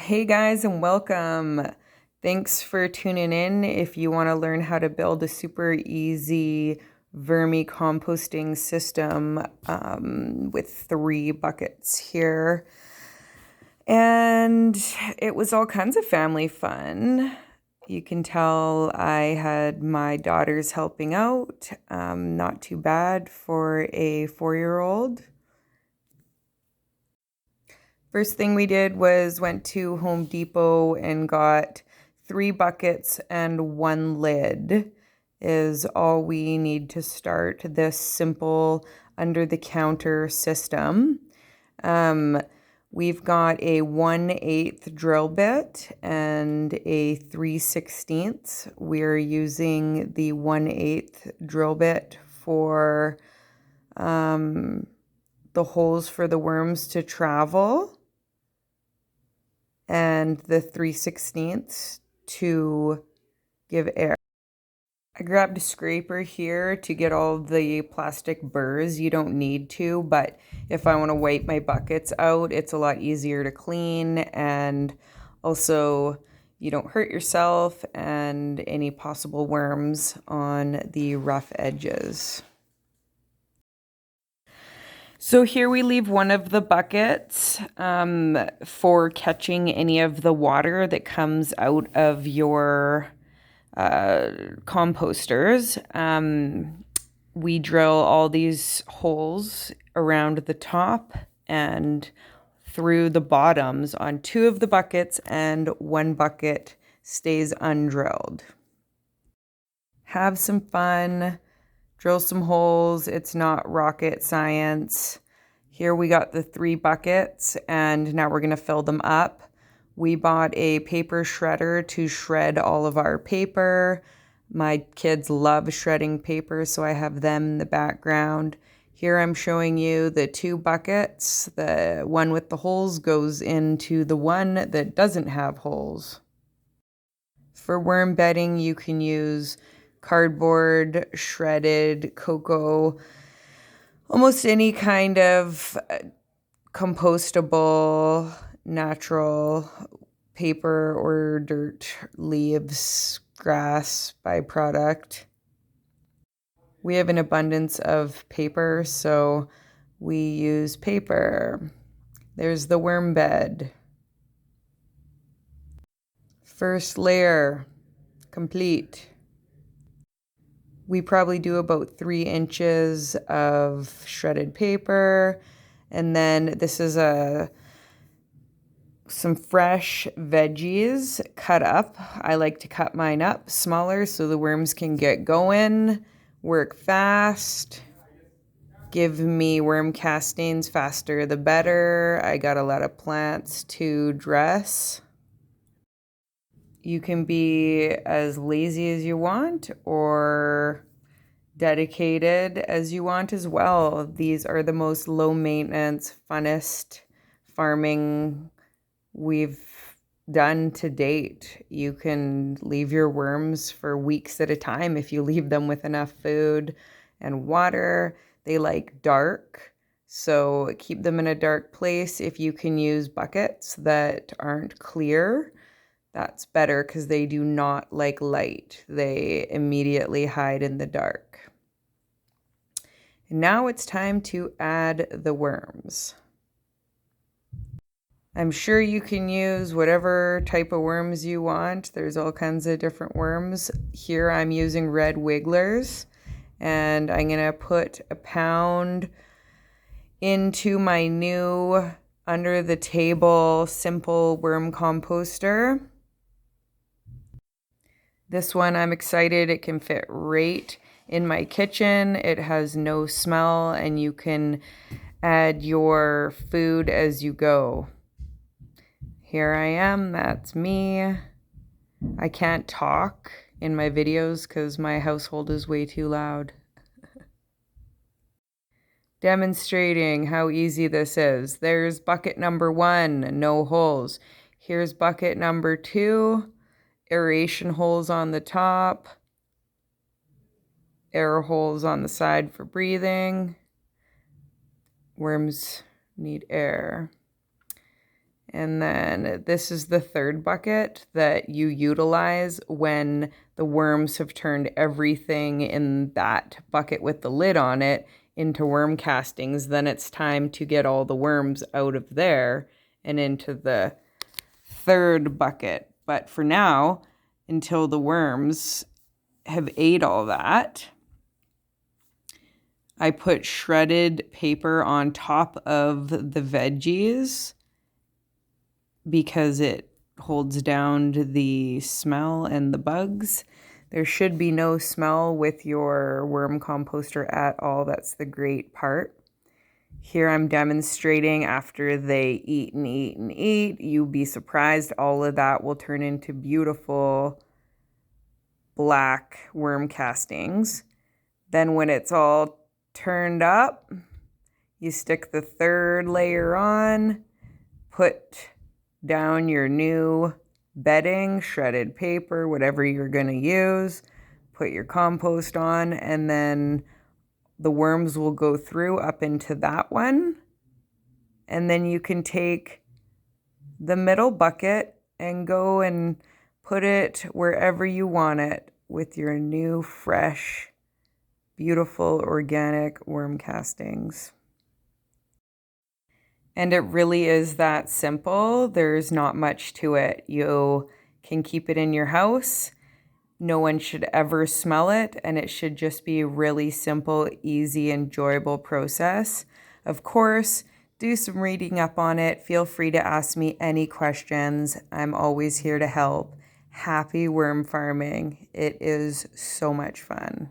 Hey guys, and welcome. Thanks for tuning in. If you want to learn how to build a super easy vermicomposting system with 3 buckets here. And it was all kinds of family fun. You can tell I had my daughters helping out. Not too bad for a 4-year-old. First thing we did was went to Home Depot and got 3 buckets and 1 lid is all we need to start this simple under-the-counter system. We've got a 1/8 drill bit and a 3/16. We're using the 1/8 drill bit for the holes for the worms to travel, and the 3/16 to give air. I grabbed a scraper here to get all the plastic burrs. You don't need to, but if I want to wipe my buckets out, it's a lot easier to clean, and also you don't hurt yourself and any possible worms on the rough edges. So here we leave one of the buckets for catching any of the water that comes out of your composters. We drill all these holes around the top and through the bottoms on 2 of the buckets, and 1 bucket stays undrilled. Have some fun. Drill some holes. It's not rocket science. Here we got the 3 buckets, and now we're going to fill them up. We bought a paper shredder to shred all of our paper. My kids love shredding paper, so I have them in the background. Here I'm showing you the 2 buckets. The one with the holes goes into the one that doesn't have holes. For worm bedding, you can use cardboard, shredded cocoa, almost any kind of compostable, natural paper or dirt, leaves, grass byproduct. We have an abundance of paper, so we use paper. There's the worm bed. First layer complete. We probably do about 3 inches of shredded paper. And then this is some fresh veggies cut up. I like to cut mine up smaller so the worms can get going, work fast, give me worm castings faster the better. I got a lot of plants to dress. You can be as lazy as you want or dedicated as you want as well. These are the most low maintenance, funnest farming we've done to date. You can leave your worms for weeks at a time if you leave them with enough food and water. They like dark, so keep them in a dark place. If you can use buckets that aren't clear, that's better because they do not like light. They immediately hide in the dark. And now it's time to add the worms. I'm sure you can use whatever type of worms you want. There's all kinds of different worms. Here I'm using red wigglers, and I'm gonna put a pound into my new under the table simple worm composter. This one I'm excited. It can fit right in my kitchen. It has no smell, and you can add your food as you go. Here I am, that's me. I can't talk in my videos because my household is way too loud. Demonstrating how easy this is. There's bucket number 1, no holes. Here's bucket number 2, aeration holes on the top, air holes on the side for breathing. Worms need air. And then this is the third bucket that you utilize when the worms have turned everything in that bucket with the lid on it into worm castings. Then it's time to get all the worms out of there and into the third bucket. But for now, until the worms have ate all that, I put shredded paper on top of the veggies because it holds down the smell and the bugs. There should be no smell with your worm composter at all. That's the great part. Here I'm demonstrating after they eat and eat and eat. You'd be surprised, all of that will turn into beautiful black worm castings. Then when it's all turned up, you stick the third layer on, put down your new bedding, shredded paper, whatever you're going to use, put your compost on, and then the worms will go through up into that one. And then you can take the middle bucket and go and put it wherever you want it with your new, fresh, beautiful, organic worm castings. And it really is that simple. There's not much to it. You can keep it in your house. No one should ever smell it, and it should just be a really simple, easy, enjoyable process. Of course, do some reading up on it. Feel free to ask me any questions. I'm always here to help. Happy worm farming. It is so much fun.